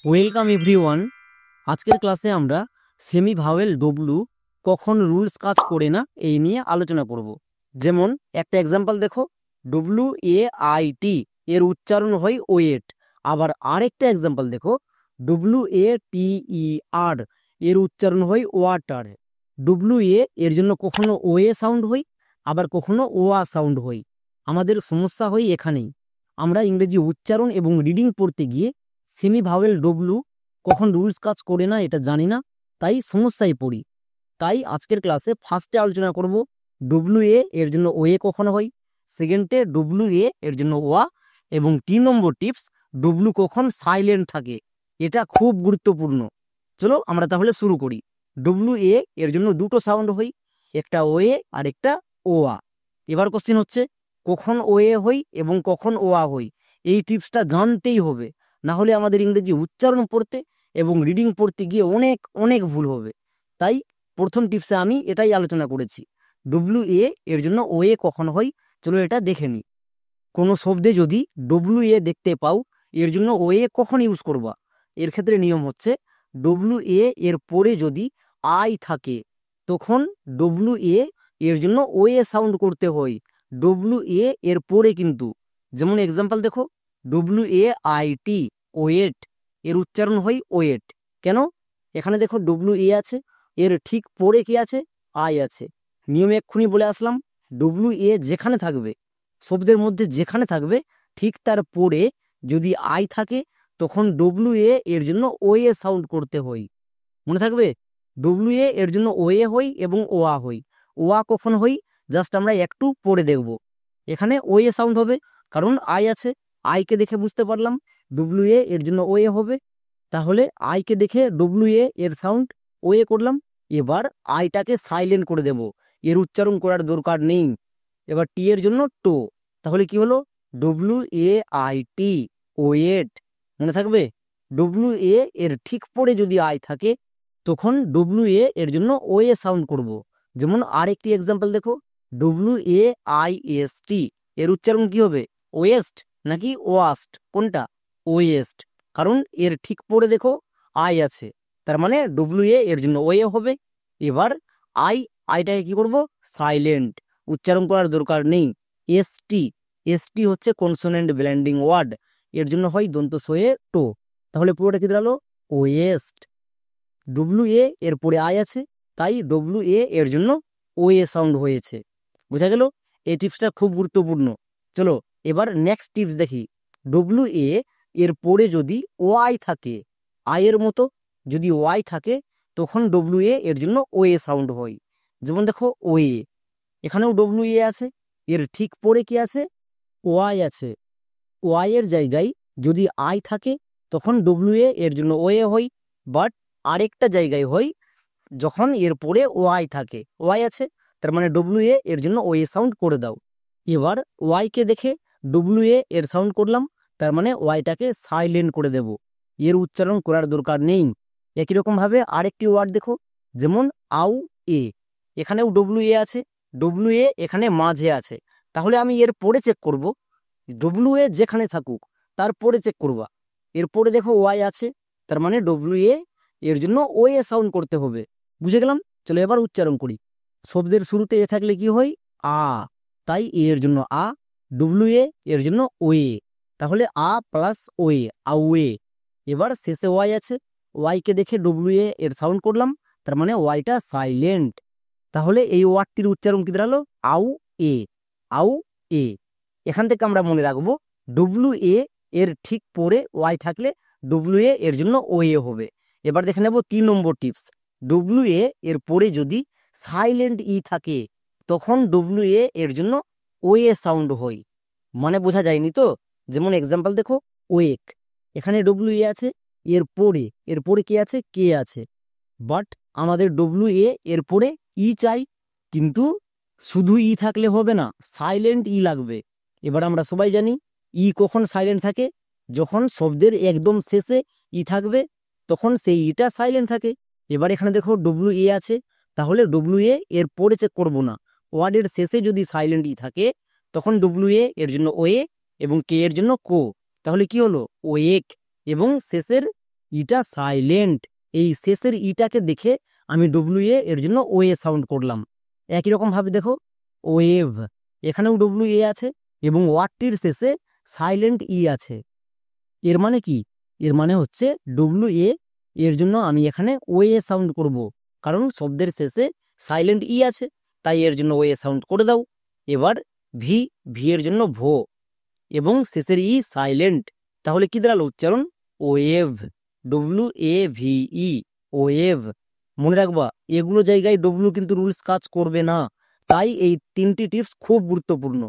Welcome everyone. আজকের ক্লাসে আমরা সেমি ভাওয়েল ডব্লু কখন রুলস কাজ করে না এই নিয়ে আলোচনা করব। যেমন একটা এক্সাম্পল দেখো, ডব্লু এ আই টি এর উচ্চারণ হয় ওয়েট। আবার আরেকটা এক্সাম্পল দেখো, ডব্লু এ টি ই আর এর উচ্চারণ হয় ওয়াটার। ডব্লু এর জন্য কখনো ওয়ে সাউন্ড হয়, আবার কখনো ওয়া সাউন্ড হয়। আমাদের সমস্যা হয় এখানেই, আমরা ইংরেজি উচ্চারণ এবং রিডিং পড়তে গিয়ে সেমি ভাওয়েল ডব্লু কখন রুলস কাজ করে না এটা জানি না, তাই সমস্যায় পড়ি। তাই আজকের ক্লাসে ফার্স্টে আলোচনা করব ডব্লু এর জন্য ওয়ে কখন হয়, সেকেন্ডে ডব্লু এর জন্য ওয়া, এবং 3 নম্বর টিপস ডব্লু কখন সাইলেন্ট থাকে। এটা খুব গুরুত্বপূর্ণ। চলো আমরা তাহলে শুরু করি। ডব্লু এর জন্য দুটো সাউন্ড হয়, একটা ওয়ে আর একটা ওয়া। এবার কোশ্চেন হচ্ছে, কখন ওয়ে হই এবং কখন ওয়া হই, এই টিপসটা জানতেই হবে, না হলে আমাদের ইংরেজি উচ্চারণ পড়তে এবং রিডিং পড়তে গিয়ে অনেক অনেক ভুল হবে। তাই প্রথম টিপসে আমি এটাই আলোচনা করেছি, ডব্লু এর জন্য ওয়ে কখন হয়। চলো এটা দেখে নিই। কোনো শব্দে যদি ডব্লু দেখতে পাও, এর জন্য ওয়ে কখন ইউজ করবা। এর ক্ষেত্রে নিয়ম হচ্ছে, ডব্লু এর পরে যদি আই থাকে তখন ডব্লু এর জন্য ওয়ে সাউন্ড করতে হয়, ডব্লু এর পরে কিন্তু। যেমন এক্সাম্পল দেখো, ডব্লু আই টি ওয়েট, এর উচ্চারণ হয় ওয়েট। কেন? এখানে দেখো ডব্লু আছে, এর ঠিক পরে কি আছে? আই আছে। নিয়মে এক্ষুনি বলে আসলাম, ডব্লু যেখানে থাকবে, শব্দের মধ্যে যেখানে থাকবে, ঠিক তার পরে যদি আই থাকে তখন ডব্লু এর জন্য ওয়ে সাউন্ড করতে হয়। মনে থাকবে, ডব্লু এর জন্য ওয়ে হই এবং ওয়া হই। ওয়া কখন হই জাস্ট আমরা একটু পরে দেখব। এখানে ওয়ে সাউন্ড হবে কারণ আই আছে, আইকে দেখে বুঝতে পারলাম ডব্লু এর জন্য ওয়ে হবে। তাহলে আইকে দেখে ডব্লু এর সাউন্ড ওয়ে করলাম। এবার আইটাকে সাইলেন্ট করে দেব, এর উচ্চারণ করার দরকার নেই। এবার টি এর জন্য টো, তাহলে কি হলো? W I T weight. মনে থাকবে, ডব্লু এর ঠিক পরে যদি আই থাকে তখন ডব্লু এর জন্য ওয়ে সাউন্ড করব। যেমন আরেকটি এক্সাম্পল দেখো, ডব্লু আই এস টি এর উচ্চারণ কি হবে? ওয়েস্ট নাকি ওয়াস্ট? কোনটা? ওয়েস্ট। কারণ এর ঠিক পরে দেখো আই আছে, তার মানে ডব্লু এর জন্য ওয়ে হবে। এবার আইটাকে কি করব? সাইলেন্ট, উচ্চারণ করার দরকার নেই। এসটি, এসটি হচ্ছে কনসোনেন্ট ব্লেন্ডিং ওয়ার্ড, এর জন্য হয় দন্ত সয়ে টো। তাহলে পুরোটা কি দাঁড়ালো? ওয়েস্ট। ডব্লু এর পরে আই আছে, তাই ডব্লু এর জন্য ওয়ে সাউন্ড হয়েছে। বোঝা গেল? এই টিপসটা খুব গুরুত্বপূর্ণ। চলো এবার নেক্সট টিপস দেখি। ডব্লু এর পরে যদি ওয়াই থাকে, আয়ের মতো যদি ওয়াই থাকে তখন ডব্লু এর জন্য ওয়ে সাউন্ড হয়। যেমন দেখো ওয়ে, এখানেও ডব্লু আছে, এর ঠিক পরে কি আছে? ওয়াই আছে। ওয়াই এর জায়গায় যদি আই থাকে তখন ডব্লু এর জন্য ওয়ে হয়। বাট আরেকটা জায়গায় হয় যখন এর পরে ওয়াই থাকে, ওয়াই আছে, তার মানে ডব্লু এর জন্য ওয়ে সাউন্ড করে দাও। এবার ওয়াইকে দেখে ডব্লু এর সাউন্ড করলাম, তার মানে ওয়াইটাকে সাইলেন্ট করে দেব, এর উচ্চারণ করার দরকার নেই। একই রকম ভাবে আরেকটি ওয়ার্ড দেখো, যেমন আউ এ, এখানেও ডব্লু আছে, ডব্লু এখানে মাঝে আছে, তাহলে আমি এর পরে চেক করব। ডব্লু যেখানে থাকুক তারপরে চেক করবা। এরপরে দেখো ওয়াই আছে, তার মানে ডব্লু এর জন্য ওয়ে সাউন্ড করতে হবে। বুঝে গেলাম? চলো এবার উচ্চারণ করি। শব্দের শুরুতে এ থাকলে কি হয়? আ, তাই এর জন্য আ, ডব্লু এর জন্য ওয়ে, তাহলে আ প্লাস ওয়ে, আওয়ে। এবার শেষে ওয়াই আছে, ওয়াইকে দেখে ডব্লু এর সাউন্ড করলাম, তার মানে ওয়াইটা সাইলেন্ট। তাহলে এই ওয়ার্ডটির উচ্চারণ কি দাঁড়ালো? আউ এ, আউ এ। এখান থেকে আমরা মনে রাখবো, ডব্লু এর ঠিক পরে ওয়াই থাকলে ডব্লু এর জন্য ওয়ে হবে। এবার দেখে নেব 3 নম্বর টিপস। ডব্লু এর পরে যদি সাইলেন্ট থাকে তখন ডব্লু এর জন্য ওয়ে সাউন্ড হয়। মানে বোঝা যায়নি তো? যেমন এক্সাম্পল দেখো, ওয়েক, এখানে ডব্লু আছে, এর পরে কি আছে? কে আছে। বাট আমাদের ডব্লু এর পরে চাই, কিন্তু শুধু থাকলে হবে না, সাইলেন্ট লাগবে। এবার আমরা সবাই জানি কখন সাইলেন্ট থাকে? যখন শব্দের একদম শেষে থাকবে তখন সেই ইটা সাইলেন্ট থাকে। এবার এখানে দেখো ডব্লু আছে, তাহলে ডব্লু এর পরে চেক করবো না। ওয়ার্ডের শেষে যদি সাইলেন্ট থাকে তখন ডব্লু এর জন্য ওয়ে এবং কে এর জন্য কো, তাহলে কি হলো? ওয়েক। এবং শেষের ইটা সাইলেন্ট। এই শেষের ইটাকে দেখে আমি ডব্লিউ এ এর জন্য ও এ সাউন্ড করলাম। একই রকম ভাবে দেখো ওয়েভ, এখানেও ডব্লিউ এ আছে এবং ওয়ার্ডটির শেষে সাইলেন্ট ই আছে। এর মানে কি? এর মানে হচ্ছে ডব্লিউ এ এর জন্য আমি এখানে ও এ সাউন্ড করব, কারণ শব্দের শেষে সাইলেন্ট ই আছে, তাই এর জন্য ও এ সাউন্ড করে দাও। এবার ভি, ভি এর জন্য ভো এবং শেষের ই সাইলেন্ট, তাহলে কি দাঁড়ালো উচ্চারণ? Wave, W A V E, wave. মনে রাখবা এগুলো জায়গায় ডব্লিউ কিন্তু রুলস কাজ করবে না, তাই এই তিনটি টিপস খুব গুরুত্বপূর্ণ।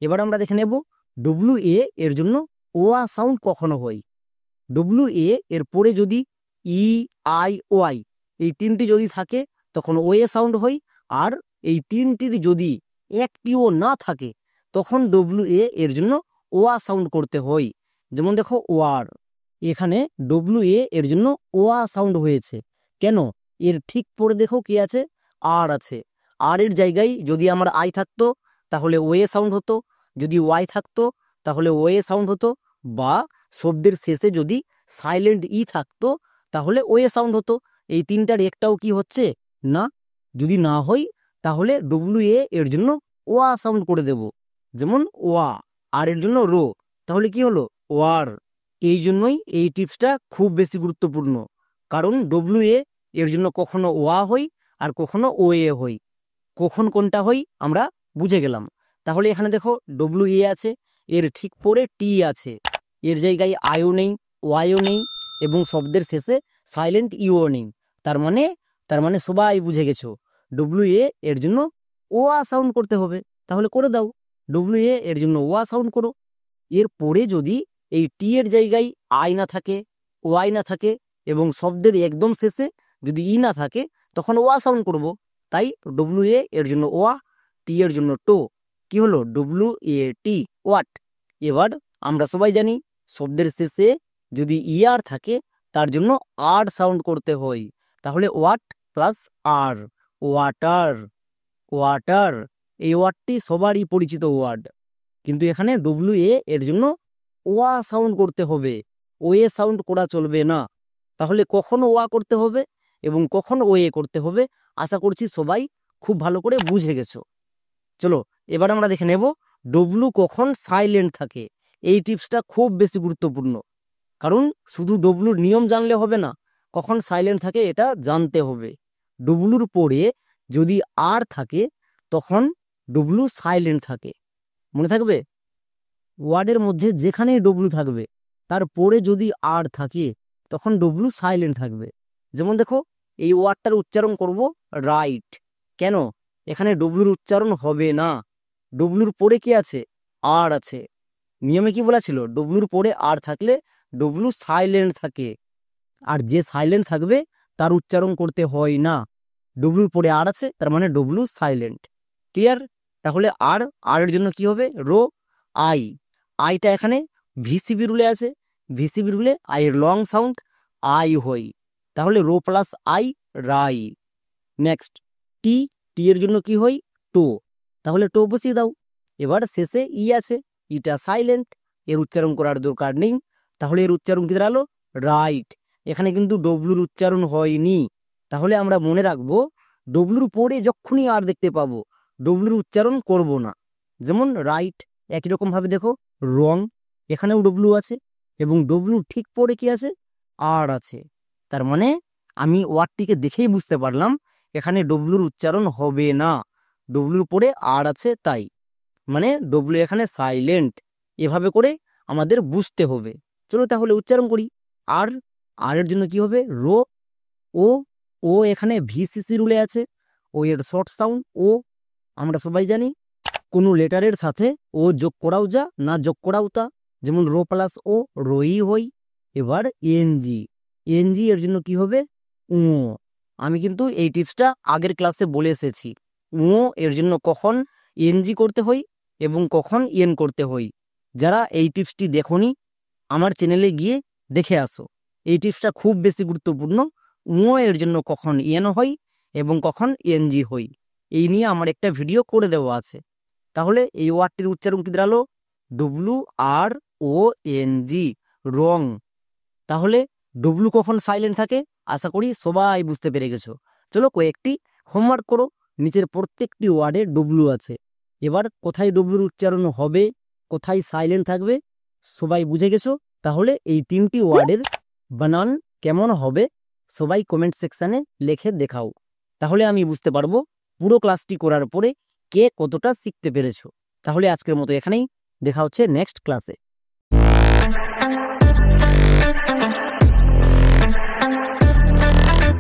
এবার আমরা দেখে নেব ডব্লিউ এ এর জন্য ওয়া সাউন্ড কখনো হয়। ডব্লিউ এ এর পরে যদি ই, আই, ওয়াই এই তিনটি যদি থাকে তখন ও এ সাউন্ড হয়, আর এই তিনটির যদি একটিও না থাকে তখন ডব্লিউ এ এর জন্য ওয়া সাউন্ড করতে হয়। যেমন দেখো ওয়ার, এখানে ডব্লিউ এ এর জন্য ওয়া সাউন্ড হয়েছে। কেন? এর ঠিক পরে দেখো কি আছে? আর আছে। আর এর জায়গায় যদি আমার আই থাকতো তাহলে ও এ সাউন্ড হতো, যদি ওয়াই থাকতো তাহলে ও এ সাউন্ড হতো, বা শব্দের শেষে যদি সাইলেন্ট ই থাকতো তাহলে ও এ সাউন্ড হতো। এই তিনটার একটাও কি হচ্ছে না। যদি না হয় তাহলে ডব্লিউ এ এর জন্য ওয়া সাউন্ড করে দেব, যেমন ওয়া। আর এর জন্য রো, তাহলে কি হলো? ওয়ার। এই জন্যই এই টিপসটা খুব বেশি গুরুত্বপূর্ণ, কারণ ডব্লিউ এ এর জন্য কখনো ওয়া হই আর কখনো ও এ হই। কখন কোনটা হই আমরা বুঝে গেলাম। তাহলে এখানে দেখো ডব্লিউ এ আছে, এর ঠিক পরে টি আছে, এর জায়গায় আইও নেই, ওয়াইও নেই এবং শব্দের শেষে সাইলেন্ট ইও নেই। তার মানে সবাই বুঝে গেছো ডব্লিউ এ এর জন্য ওয়া সাউন্ড করতে হবে। তাহলে করে দাও, ডব্লিউ এ এর জন্য ওয়া সাউন্ড করো। এর পরে যদি এই টি এর জায়গায় আই না থাকে, ওয়াই না থাকে এবং শব্দের একদম শেষে যদি ই না থাকে তখন ওয়া সাউন্ড করব। তাই ডব্লিউ এ এর জন্য ওয়া, টি এর জন্য টো, কি হলো? W A T, watt. এবার আমরা সবাই জানি শব্দের শেষে যদি ই আর থাকে তার জন্য আর সাউন্ড করতে হয়। তাহলে ওয়াট প্লাস আর, ওয়াটার। ওয়াটার, এই ওয়ার্ডটি সবারই পরিচিত ওয়ার্ড, কিন্তু এখানে ডব্লিউ এ এর জন্য ওয়া সাউন্ড করতে হবে, ও এ সাউন্ড করা চলবে না। তাহলে কখন ওয়া করতে হবে এবং কখন ও এ করতে হবে আশা করছি সবাই খুব ভালো করে বুঝে গেছো। চলো এবার আমরা দেখে নেব ডব্লু কখন সাইলেন্ট থাকে। এই টিপসটা খুব বেশি গুরুত্বপূর্ণ, কারণ শুধু ডব্লুর নিয়ম জানলে হবে না, কখন সাইলেন্ট থাকে এটা জানতে হবে। ডব্লুর পরে যদি আর থাকে তখন ডব্লু সাইলেন্ট থাকে। মনে থাকবে, ওয়ার্ডের মধ্যে যেখানেই ডব্লু থাকবে তার পরে যদি আর থাকে তখন ডব্লু সাইলেন্ট থাকবে। যেমন দেখো এই ওয়ার্ডটার উচ্চারণ করব রাইট। কেন? এখানে ডব্লুর উচ্চারণ হবে না, ডব্লুর পরে কি আছে? আর আছে। নিয়মে কি বলা ছিল? ডব্লুর পরে আর থাকলে ডব্লু সাইলেন্ট থাকে, আর যে সাইলেন্ট থাকবে তার উচ্চারণ করতে হয় না। ডব্লুর পরে আর আছে তার মানে ডব্লু সাইলেন্ট। ক্লিয়ার? তাহলে আর, আর এর জন্য কি হবে? Rho, I. আইটা এখানে ভিসিবি রুলে আছে, ভিসিবি রুলে আই এর লং সাউন্ড আই হই, তাহলে rho plus I, Rai. Next টি, টি এর জন্য কি হই? টো, তাহলে টো বসিয়ে দাও। এবার শেষে ই আছে, ইটা সাইলেন্ট, এর উচ্চারণ করার দরকার নেই, তাহলে এর উচ্চারণ কি দাঁড়ালো? রাইট। এখানে কিন্তু ডব্লুর উচ্চারণ হয়নি, তাহলে আমরা মনে রাখবো ডব্লুর পরে যখনই আর দেখতে পাবো ডব্লুর উচ্চারণ করব না। যেমন রাইট, একই রকম ভাবে দেখো রং, এখানেও ডব্লু আছে এবং ডব্লু ঠিক পরে কি আছে? আর আছে। তার মানে আমি ওয়ার্ডটিকে দেখেই বুঝতে পারলাম এখানে ডব্লুর উচ্চারণ হবে না, ডব্লুর পরে আর আছে তাই, মানে ডব্লু এখানে সাইলেন্ট। এভাবে করে আমাদের বুঝতে হবে। চলো তাহলে উচ্চারণ করি। আর, আর এর জন্য কি হবে? রো, ও, ও এখানে ভিসিসি রুলে আছে, ও এর শর্ট সাউন্ড ও। আমরা সবাই জানি কোনো লেটারের সাথে ও যোগ করাও যা, না যোগ করাও তা, যেমন রো প্লাস ও, রোই হই। এবার এনজি, এনজি এর জন্য কি হবে? ও। আমি কিন্তু এই টিপসটা আগের ক্লাসে বলে এসেছি, ও এর জন্য কখন এনজি করতে হয় এবং কখন এন করতে হয়। যারা এই টিপসটি দেখোনি আমার চ্যানেলে গিয়ে দেখে আসো, এই টিপসটা খুব বেশি গুরুত্বপূর্ণ। ও এর জন্য কখন এন হয় এবং কখন এনজি হয় এই নিয়ে আমার একটা ভিডিও করে দেওয়া আছে। তাহলে এই ওয়ার্ডটির উচ্চারণ কি দাঁড়ালো? W R O N G, wrong. তাহলে ডব্লু কখন সাইলেন্ট থাকে আশা করি সবাই বুঝতে পেরে গেছো। চলো কয়েকটি হোমওয়ার্ক করো। নিচের প্রত্যেকটি ওয়ার্ডে ডব্লু আছে। এবার কোথায় ডব্লুর উচ্চারণ হবে, কোথায় সাইলেন্ট থাকবে সবাই বুঝে গেছো। তাহলে এই 3টি ওয়ার্ডের বানান কেমন হবে সবাই কমেন্ট সেকশানে লিখে দেখাও। তাহলে আমি বুঝতে পারবো পুরো ক্লাসটি করার পরে কে কতটা শিখতে পেরেছো। তাহলে আজকের মতো এখানেই, দেখা হচ্ছে নেক্সট ক্লাসে।